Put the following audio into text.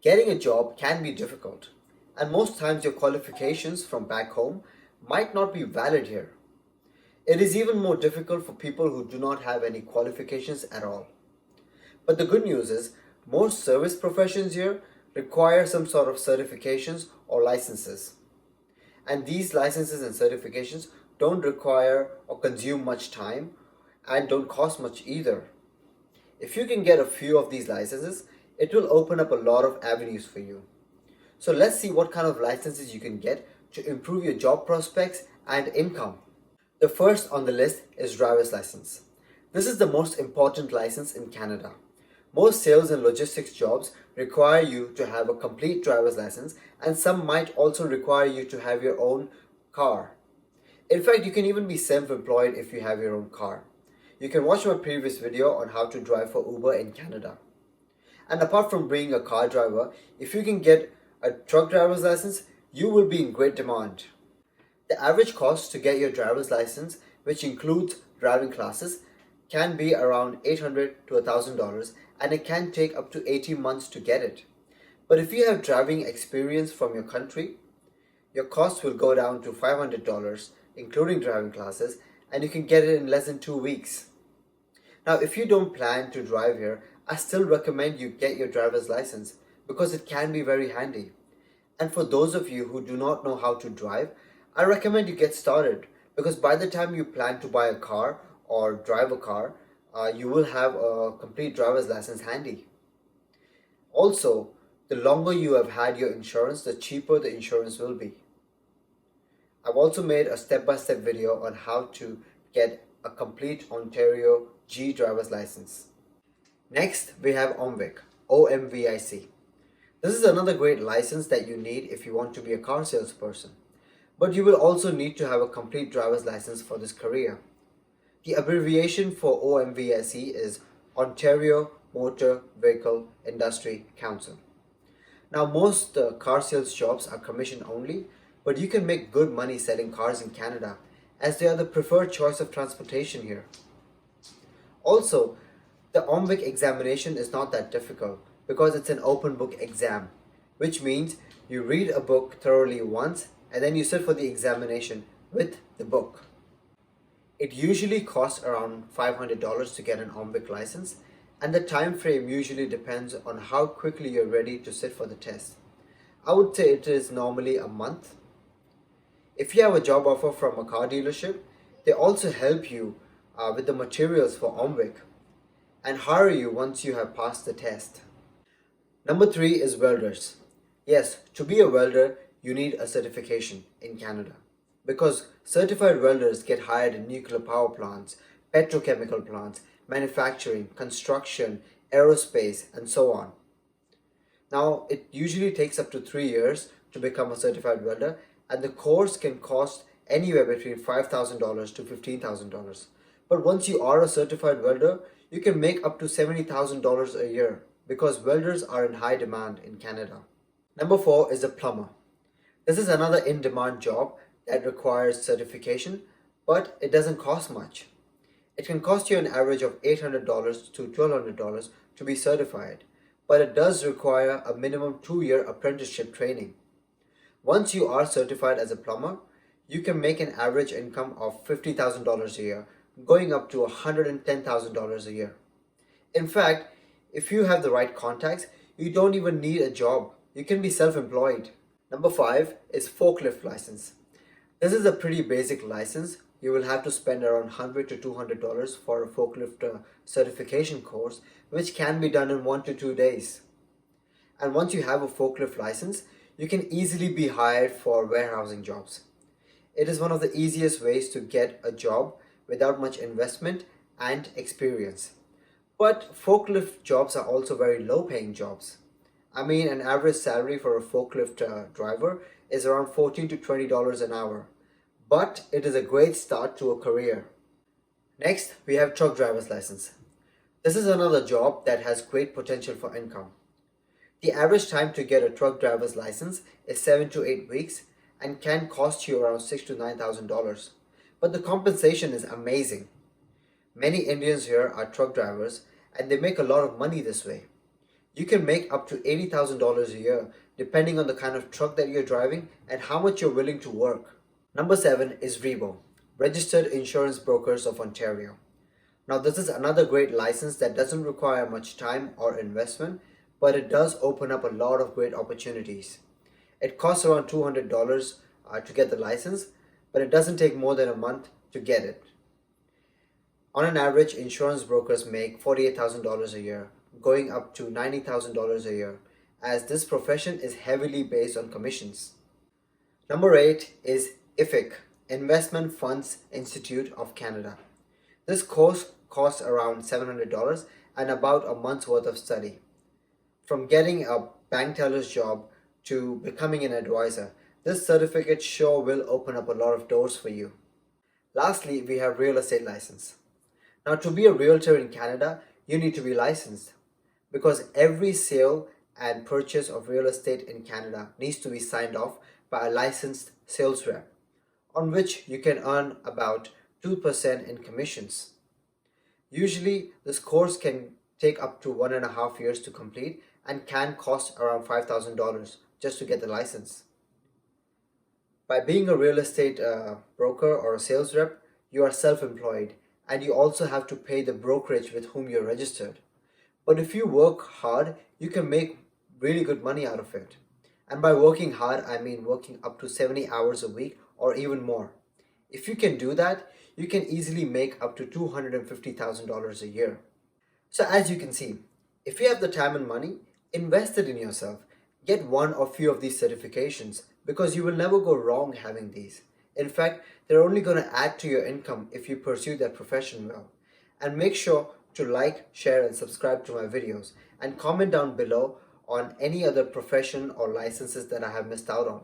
Getting a job can be difficult, and most times your qualifications from back home might not be valid here. It is even more difficult for people who do not have any qualifications at all. But the good news is, most service professions here require some sort of certifications or licenses. And these licenses and certifications don't require or consume much time and don't cost much either. If you can get a few of these licenses, it will open up a lot of avenues for you. So let's see what kind of licenses you can get to improve your job prospects and income. The first on the list is driver's license. This is the most important license in Canada. Most sales and logistics jobs require you to have a complete driver's license, and some might also require you to have your own car. In fact, you can even be self-employed if you have your own car. You can watch my previous video on how to drive for Uber in Canada. And apart from being a car driver, if you can get a truck driver's license, you will be in great demand. The average cost to get your driver's license, which includes driving classes, can be around $800 to $1,000, and it can take up to 18 months to get it. But if you have driving experience from your country, your cost will go down to $500, including driving classes, and you can get it in less than 2 weeks. Now, if you don't plan to drive here, I still recommend you get your driver's license because it can be very handy. And for those of you who do not know how to drive, I recommend you get started because by the time you plan to buy a car or drive a car, you will have a complete driver's license handy. Also, the longer you have had your insurance, the cheaper the insurance will be. I've also made a step-by-step video on how to get a complete Ontario G driver's license. Next, we have OMVIC, OMVIC. This is another great license that you need if you want to be a car salesperson. But you will also need to have a complete driver's license for this career. The abbreviation for OMVIC is Ontario Motor Vehicle Industry Council. Now, most car sales jobs are commission only, but you can make good money selling cars in Canada as they are the preferred choice of transportation here. Also, the OMVIC examination is not that difficult because it's an open book exam, which means you read a book thoroughly once and then you sit for the examination with the book. It usually costs around $500 to get an OMVIC license, and the time frame usually depends on how quickly you're ready to sit for the test. I would say it is normally a month. If you have a job offer from a car dealership, they also help you with the materials for OMVIC and hire you once you have passed the test. Number 3 is welders. Yes, to be a welder, you need a certification in Canada because certified welders get hired in nuclear power plants, petrochemical plants, manufacturing, construction, aerospace, and so on. Now, it usually takes up to 3 years to become a certified welder, and the course can cost anywhere between $5,000 to $15,000. But once you are a certified welder, you can make up to $70,000 a year because welders are in high demand in Canada. Number 4 is a plumber. This is another in-demand job that requires certification, but it doesn't cost much. It can cost you an average of $800 to $1,200 to be certified, but it does require a minimum 2-year apprenticeship training. Once you are certified as a plumber, you can make an average income of $50,000 a year, going up to $110,000 a year. In fact, if you have the right contacts, you don't even need a job. You can be self-employed. Number 5 is forklift license. This is a pretty basic license. You will have to spend around $100 to $200 for a forklift certification course, which can be done in 1 to 2 days. And once you have a forklift license, you can easily be hired for warehousing jobs. It is one of the easiest ways to get a job without much investment and experience. But forklift jobs are also very low paying jobs. I mean, an average salary for a forklift driver is around $14 to $20 an hour. But it is a great start to a career. Next, we have truck driver's license. This is another job that has great potential for income. The average time to get a truck driver's license is 7 to 8 weeks and can cost you around $6,000 to $9,000. But the compensation is amazing. Many Indians here are truck drivers and they make a lot of money this way. You can make up to $80,000 a year depending on the kind of truck that you're driving and how much you're willing to work. Number 7 is RIBO, Registered Insurance Brokers of Ontario. Now, this is another great license that doesn't require much time or investment, but it does open up a lot of great opportunities. It costs around $200 to get the license, but it doesn't take more than a month to get it. On an average, insurance brokers make $48,000 a year, going up to $90,000 a year, as this profession is heavily based on commissions. Number 8 is IFIC, Investment Funds Institute of Canada. This course costs around $700 and about a month's worth of study. From getting a bank teller's job to becoming an advisor, this certificate sure will open up a lot of doors for you. Lastly, we have real estate license. Now, to be a realtor in Canada, you need to be licensed because every sale and purchase of real estate in Canada needs to be signed off by a licensed sales rep, on which you can earn about 2% in commissions. Usually, this course can take up to 1.5 years to complete and can cost around $5,000 just to get the license. By being a real estate broker or a sales rep, you are self-employed and you also have to pay the brokerage with whom you're registered. But if you work hard, you can make really good money out of it. And by working hard, I mean working up to 70 hours a week or even more. If you can do that, you can easily make up to $250,000 a year. So as you can see, if you have the time and money, invest it in yourself. Get one or few of these certifications because you will never go wrong having these. In fact, they're only going to add to your income if you pursue that profession well. And make sure to like, share, and subscribe to my videos and comment down below on any other profession or licenses that I have missed out on.